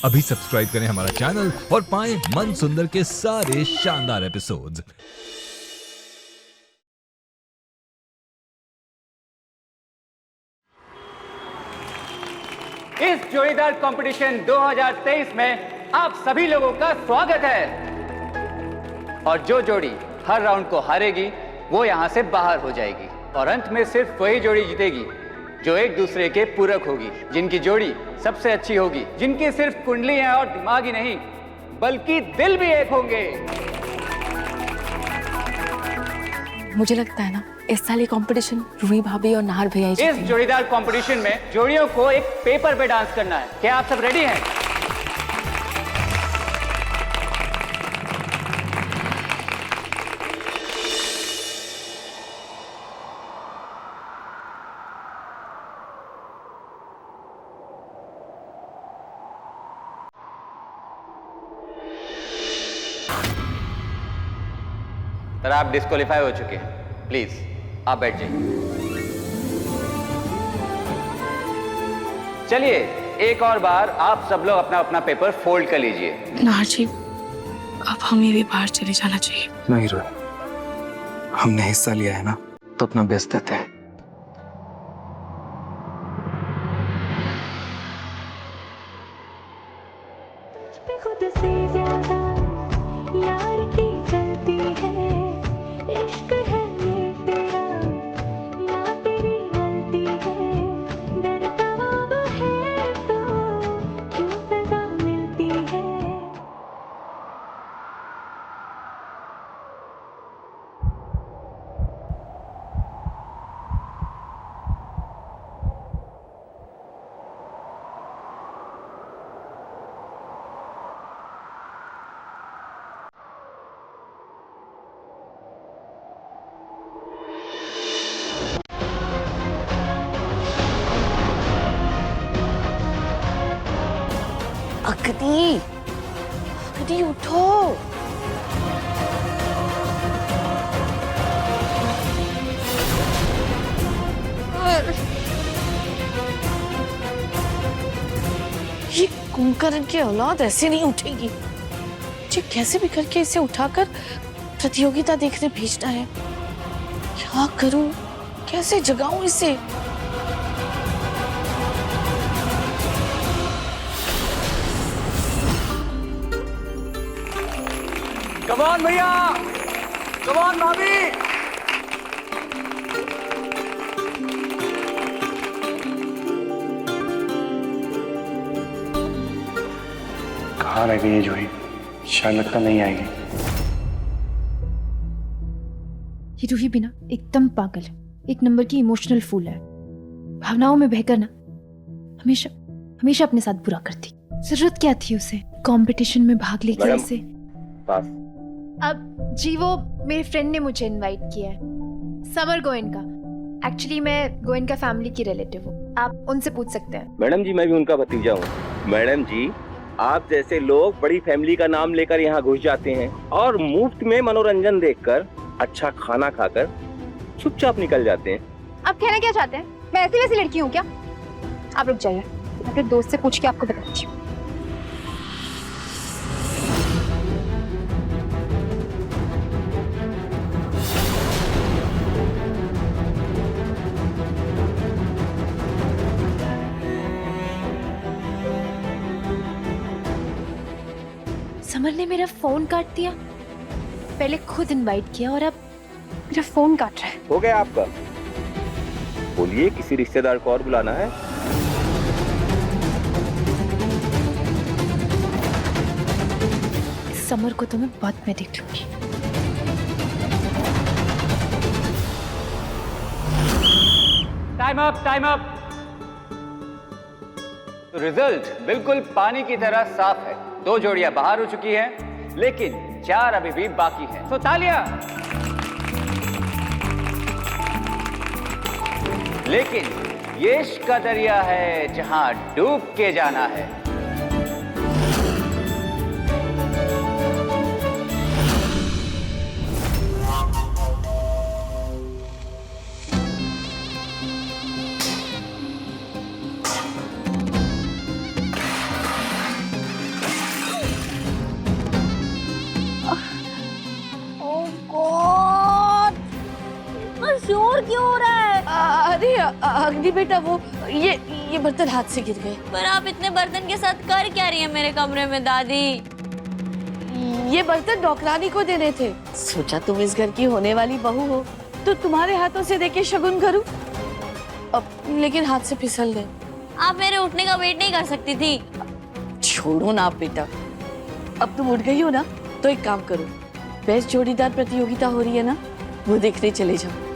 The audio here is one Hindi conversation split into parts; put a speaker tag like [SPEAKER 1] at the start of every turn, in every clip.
[SPEAKER 1] अभी सब्सक्राइब करें हमारा चैनल और पाएं मन सुंदर के सारे शानदार एपिसोड्स।
[SPEAKER 2] इस जोड़ीदार कंपटीशन 2023 में आप सभी लोगों का स्वागत है। और जो जोड़ी हर राउंड को हारेगी वो यहां से बाहर हो जाएगी और अंत में सिर्फ वही जोड़ी जीतेगी जो एक दूसरे के पूरक होगी, जिनकी जोड़ी सबसे अच्छी होगी, जिनकी सिर्फ कुंडलियां और दिमाग ही नहीं बल्कि दिल भी एक होंगे।
[SPEAKER 3] मुझे लगता है ना इस साल ये कंपटीशन रूही भाभी और नाहर भैया ही
[SPEAKER 2] इस
[SPEAKER 3] जीतेंगे।
[SPEAKER 2] जोड़ीदार कंपटीशन में जोड़ियों को एक पेपर पे डांस करना है। क्या आप सब रेडी हैं? तर आप डिस्क्वालीफाई हो चुके हैं। प्लीज आप बैठ जाइए। चलिए एक और बार आप सब लोग अपना अपना पेपर फोल्ड कर लीजिए।
[SPEAKER 3] नाहर जी, अब हमें भी बाहर चले जाना चाहिए।
[SPEAKER 4] नहीं रोहित, हमने हिस्सा लिया है ना, तो अपना बेस्ट देते हैं।
[SPEAKER 5] खुद से ज्यादा यार की गलती है, इश्क है ये तेरा या तेरी गलती है, डरता अब है तो क्यों सजा मिलती है।
[SPEAKER 3] अगदी, अगदी उठो। ये कुंभकर्ण की औलाद ऐसे नहीं उठेगी। मुझे कैसे भी करके इसे उठाकर प्रतियोगिता देखने भेजना है। क्या करूं, कैसे जगाऊं इसे?
[SPEAKER 2] कम ऑन भैया, कम ऑन भाभी।
[SPEAKER 4] कहाँ रह गई ये जोड़ी? शायद लगता नहीं आएगी।
[SPEAKER 6] ये रूही भी ना एकदम पागल है, एक नंबर की इमोशनल फूल है। भावनाओं में बहकर ना हमेशा हमेशा अपने साथ बुरा करती। जरूरत क्या थी उसे कंपटीशन में भाग लेकर इसे?
[SPEAKER 2] पास।
[SPEAKER 6] अब जी वो मेरे फ्रेंड ने मुझे इनवाइट किया है, समर गोयन का। एक्चुअली मैं गोयन का फैमिली की रिलेटिव हूँ, आप उनसे पूछ सकते हैं।
[SPEAKER 7] मैडम जी, मैं भी उनका भतीजा हूँ। मैडम जी, आप जैसे लोग बड़ी फैमिली का नाम लेकर यहाँ घुस जाते हैं और मुफ्त में मनोरंजन देखकर, अच्छा खाना खाकर चुपचाप निकल जाते हैं।
[SPEAKER 8] आप कहना क्या चाहते हैं? मैं ऐसी वैसी लड़की हूँ क्या? आप रुक जाइए, मैं अपने दोस्त से पूछ के आपको बताती हूँ।
[SPEAKER 6] समर ने मेरा फोन काट दिया, पहले खुद इनवाइट किया और अब
[SPEAKER 8] मेरा फोन काट रहा है।
[SPEAKER 7] हो गया आपका? बोलिए, किसी रिश्तेदार को और बुलाना है?
[SPEAKER 6] समर को तो मैं बाद में देख लूंगी।
[SPEAKER 2] Time up, time up. Result बिल्कुल पानी की तरह साफ है। 2 जोड़ियां बाहर हो चुकी हैं, लेकिन 4 अभी भी बाकी हैं। तो तालियां। लेकिन ये इश्क का दरिया है जहां डूब के जाना है।
[SPEAKER 3] अग्नि बेटा वो ये बर्तन हाथ से गिर गए।
[SPEAKER 9] पर आप इतने बर्तन के साथ कर क्या रही हैं मेरे कमरे में दादी?
[SPEAKER 3] ये बर्तन नौकरानी को देने थे। सोचा तुम इस घर की होने वाली बहू हो तो तुम्हारे हाथों से देके शगुन करूं। अब लेकिन हाथ से फिसल गए।
[SPEAKER 9] आप मेरे उठने का वेट नहीं कर सकती थी?
[SPEAKER 3] छोड़ो ना बेटा, अब तुम उठ गई हो ना, तो एक काम करो, बेस्ट जोड़ीदार प्रतियोगिता हो रही है ना, वो देखने चले जाओ।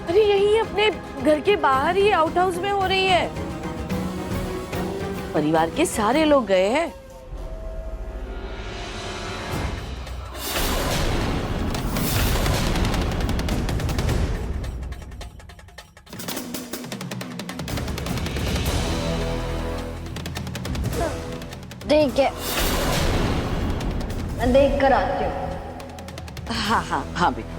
[SPEAKER 3] अरे यही अपने घर के बाहर ही आउट हाउस में हो रही है। परिवार के सारे लोग गए हैं।
[SPEAKER 9] ठीक है, मैं देख कर आती हूँ।
[SPEAKER 3] हाँ हाँ हाँ बेटा।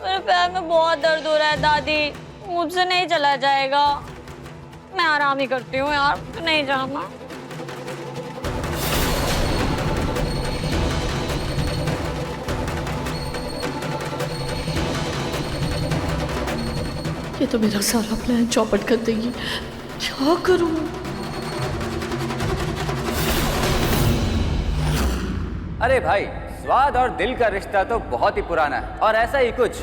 [SPEAKER 9] मेरे पैर में बहुत दर्द हो रहा है दादी, मुझसे नहीं चला जाएगा। मैं आराम ही करती हूँ यार, नहीं जाना।
[SPEAKER 3] ये तो मेरा सारा प्लान चौपट कर देगी। क्या करूं?
[SPEAKER 2] अरे भाई, स्वाद और दिल का रिश्ता तो बहुत ही पुराना है और ऐसा ही कुछ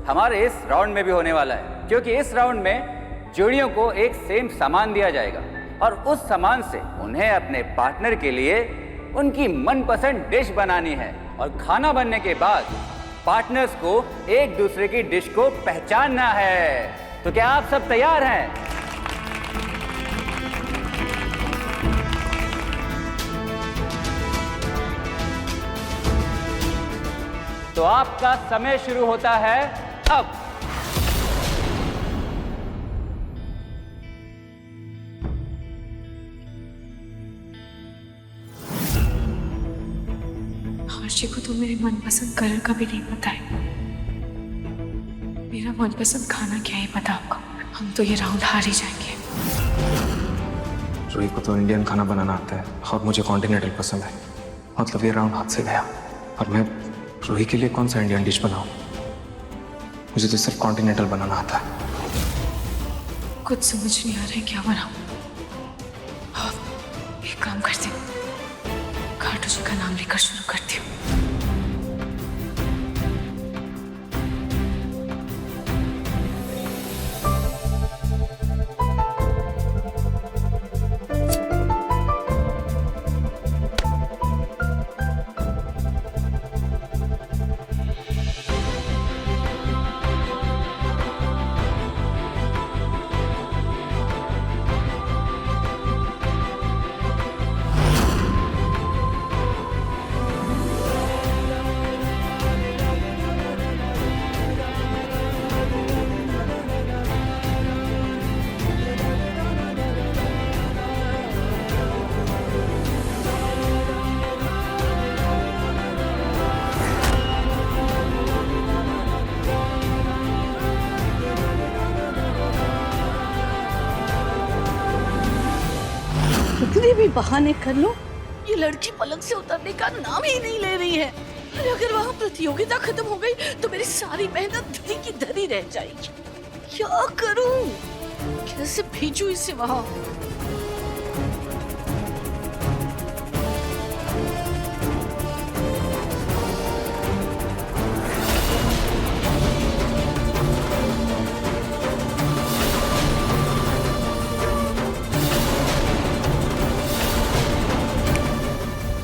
[SPEAKER 2] हमारे इस राउंड में भी होने वाला है, क्योंकि इस राउंड में जोड़ियों को एक सेम सामान दिया जाएगा और उस सामान से उन्हें अपने पार्टनर के लिए उनकी मनपसंद डिश बनानी है और खाना बनने के बाद पार्टनर्स को एक दूसरे की डिश को पहचानना है। तो क्या आप सब तैयार हैं? तो आपका समय शुरू होता है अब।
[SPEAKER 6] हर्षी को तो मेरे मनपसंद कलर का भी नहीं पता है। मेरा मनपसंद खाना क्या है पता आपको? हम तो ये राउंड हार ही जाएंगे।
[SPEAKER 4] रूही को तो इंडियन खाना बनाना आता है और मुझे कॉन्टिनेंटल पसंद है। मतलब ये राउंड हाथ से गया और मैं रूही के लिए कौन सा इंडियन डिश बनाऊं? मुझे तो सिर्फ कॉन्टिनेंटल बनाना आता है।
[SPEAKER 6] कुछ समझ नहीं आ रहा है क्या बनाऊं। एक काम करती हूँ, खाटू जी का नाम लेकर शुरू करती हूँ।
[SPEAKER 3] कितने भी बहाने कर लो, ये लड़की पलंग से उतरने का नाम ही नहीं ले रही है। अरे अगर वहाँ प्रतियोगिता खत्म हो गई तो मेरी सारी मेहनत धरी की धरी रह जाएगी। क्या करूं? कैसे भेजूं इसे वहाँ?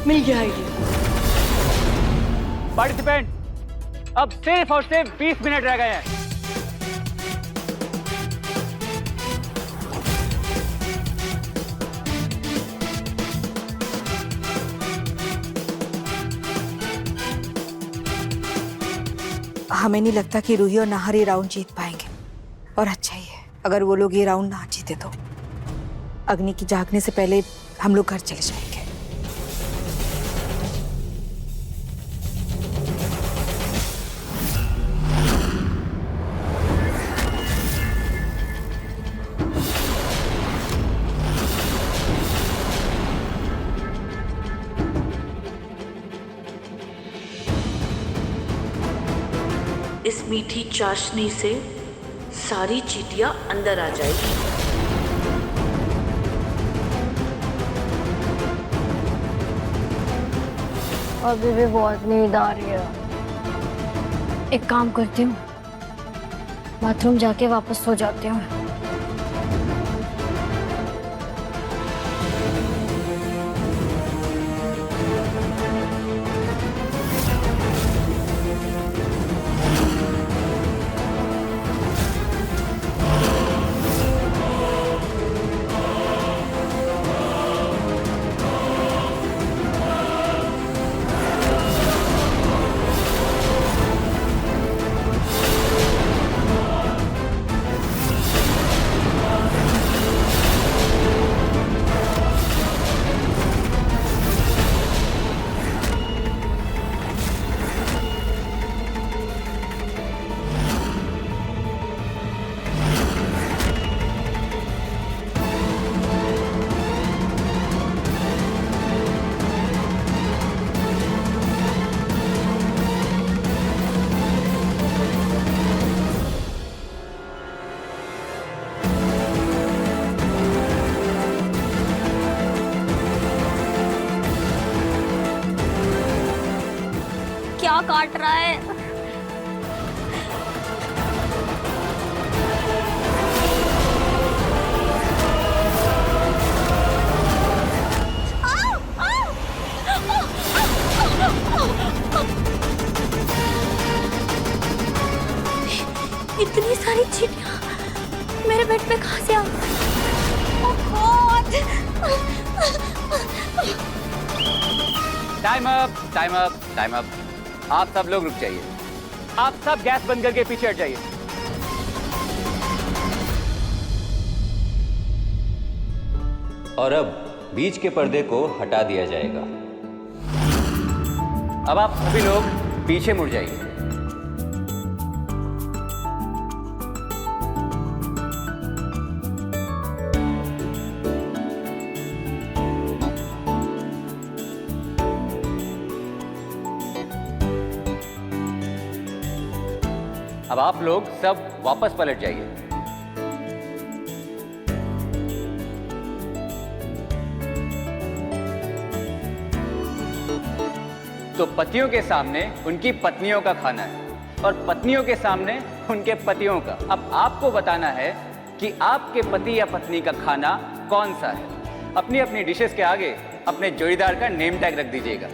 [SPEAKER 3] मिल गया आइडिया।
[SPEAKER 2] पार्टिसिपेंट, अब सिर्फ और सिर्फ 20 मिनट रह गए हैं।
[SPEAKER 10] हमें नहीं लगता कि रूही और नाहर ये राउंड जीत पाएंगे, और अच्छा ही है अगर वो लोग ये राउंड ना जीते तो। अग्नि की जागने से पहले हम लोग घर चले जाएंगे।
[SPEAKER 3] इस मीठी चाशनी से सारी चींटियां अंदर आ जाएगी।
[SPEAKER 9] अभी भी बहुत नींद आ रही है। एक काम करती हूँ, बाथरूम जाके वापस सो जाती हूँ। क्या काट रहा है? इतनी सारी चींटियां मेरे बेड पे कहां से आ? Oh god!
[SPEAKER 2] Time up, time up, time up. आप सब लोग रुक जाइए। आप सब गैस बंद करके पीछे हट जाइए। और अब बीच के पर्दे को हटा दिया जाएगा। अब आप सभी लोग पीछे मुड़ जाइए। अब आप लोग सब वापस पलट जाइए। तो पतियों के सामने उनकी पत्नियों का खाना है और पत्नियों के सामने उनके पतियों का। अब आपको बताना है कि आपके पति या पत्नी का खाना कौन सा है। अपनी अपनी डिशेस के आगे अपने जोड़ीदार का नेम टैग रख दीजिएगा।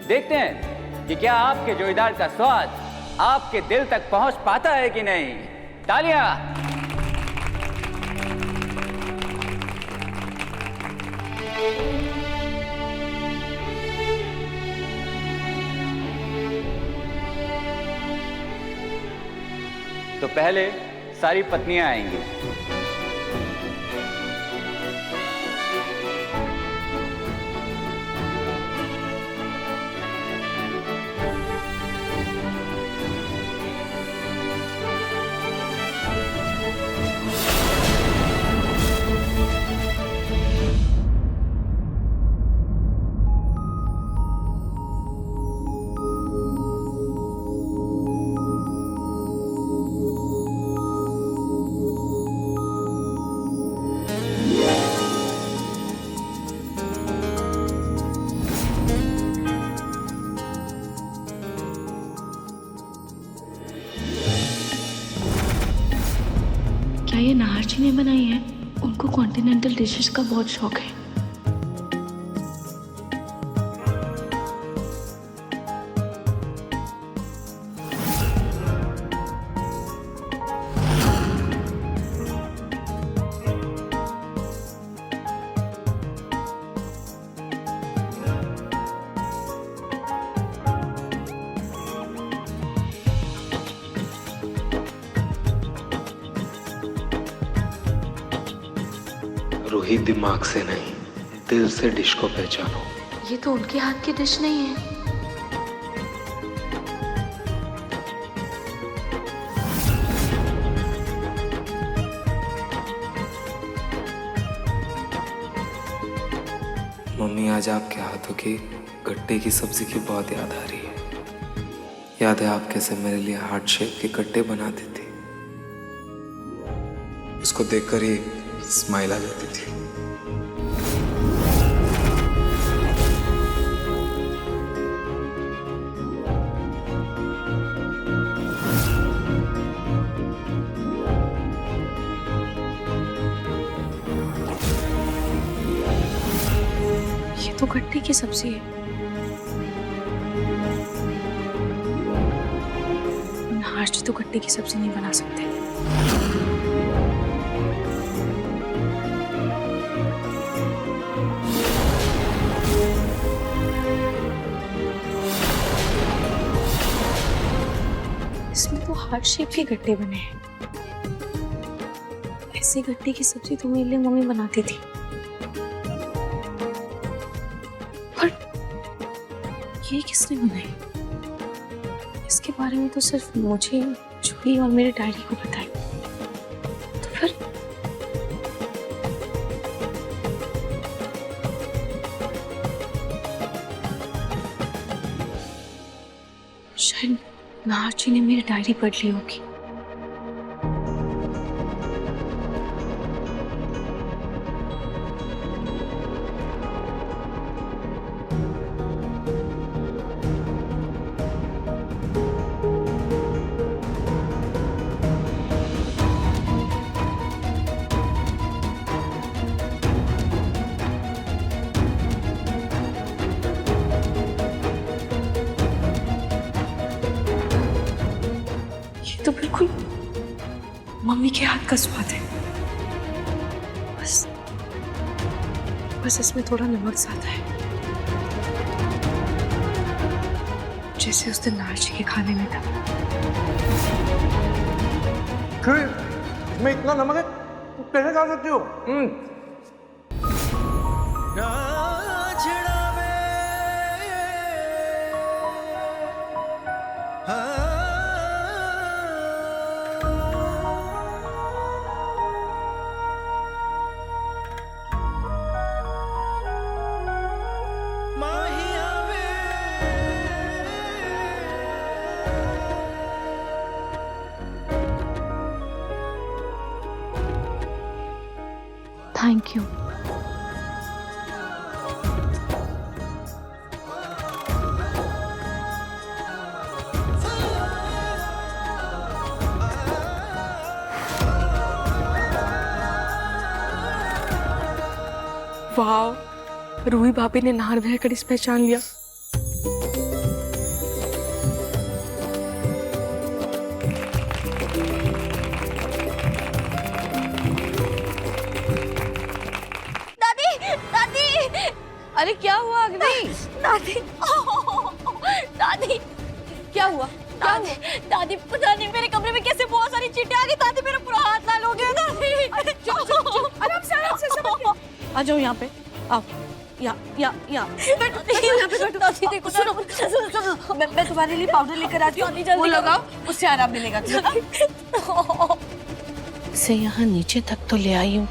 [SPEAKER 2] देखते हैं कि क्या आपके जोड़ीदार का स्वाद आपके दिल तक पहुंच पाता है कि नहीं। तालियां। तो पहले सारी पत्नियां आएंगी।
[SPEAKER 3] क्या ये नाहर जी ने बनाई है? उनको कॉन्टिनेंटल डिशेस का बहुत शौक है।
[SPEAKER 4] रूही, दिमाग से नहीं, दिल से डिश को पहचानो।
[SPEAKER 3] ये तो उनके हाथ की डिश नहीं है।
[SPEAKER 4] मम्मी, आज आपके हाथों की गट्टे की सब्जी की बहुत याद आ रही है। याद है आप कैसे मेरे लिए हार्ट शेप के गड्ढे बनाती थी? उसको देखकर ही स्माइल आ जाती थी।
[SPEAKER 3] ये तो गट्टे की सब्जी है। नाहर जी तो गट्टे की सब्जी नहीं बना सकते। इसमें तो हार्ट शेप के गट्टे बने हैं। ऐसे गट्टे की सब्जी तो मेरे लिए मम्मी बनाती थी। ये किसने बनाई? इसके बारे में तो सिर्फ मुझे, जूही और मेरे डैडी को पता है। तो फिर शायद नाहर जी ने मेरी डायरी पढ़ ली होगी। तो बिल्कुल मम्मी के हाथ का स्वाद है। बस इसमें थोड़ा नमक ज्यादा है, जैसे उस दिन नाहर जी के खाने में था।
[SPEAKER 11] इसमें इतना नमक है, तुम कैसे खा सकती हो?
[SPEAKER 3] Thank you. वाह, रूही भाभी ने नाहर भैया का डिश पहचान लिया।
[SPEAKER 9] अरे क्या हुआ अग्नि? दादी, दादी क्या हुआ? दादी पता नहीं मेरे कमरे में कैसे बहुत सारी चींटियां आ गई। दादी मेरा पूरा हाथ लाल हो गया। दादी चुप आराम से
[SPEAKER 3] आ जाओ यहाँ पे, आओ। यहाँ यहाँ यहाँ पे बैठो।
[SPEAKER 9] दादी देखो, सुनो
[SPEAKER 3] मैं तुम्हारे लिए पाउडर लेकर आती हूँ, वो लगाओ, उससे आराम मिलेगा। इसे यहाँ नीचे तक तो ले आई हूँ,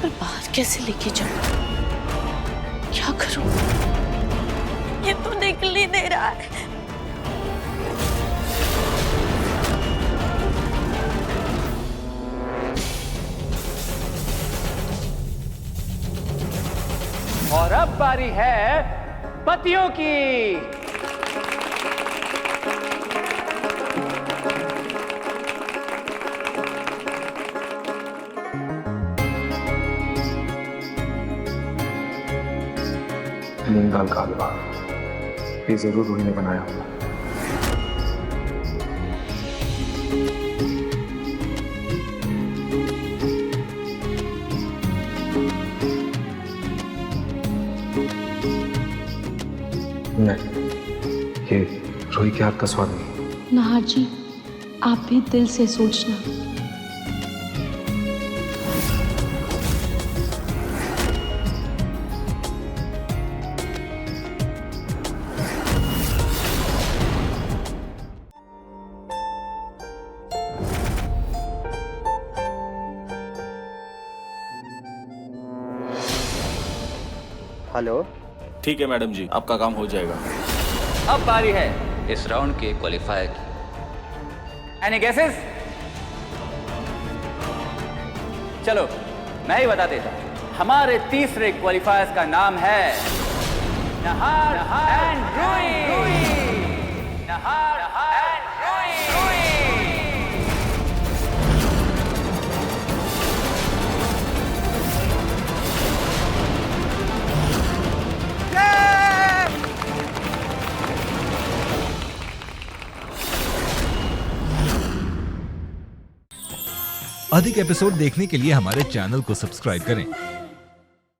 [SPEAKER 3] पर बाहर कैसे लेके जाऊँ? क्या करूँ?
[SPEAKER 9] ये तो निकल ही नहीं रहा है।
[SPEAKER 2] और अब बारी है पतियों की।
[SPEAKER 4] मूंग दाल का हलवा, ये जरूर रूही ने बनाया होगा। नहीं, ये रूही के हाथ का स्वाद नहीं।
[SPEAKER 3] नाहर जी, आप भी दिल से सोचना।
[SPEAKER 7] हेलो।
[SPEAKER 12] ठीक है मैडम जी, आपका काम हो जाएगा।
[SPEAKER 2] अब बारी है इस राउंड के क्वालिफायर की। Any guesses? चलो मैं ही बता देता हूं। हमारे तीसरे क्वालिफायर्स का नाम है नहार and Ruhi. Nahar and Ruhi.
[SPEAKER 1] अधिक एपिसोड देखने के लिए हमारे चैनल को सब्सक्राइब करें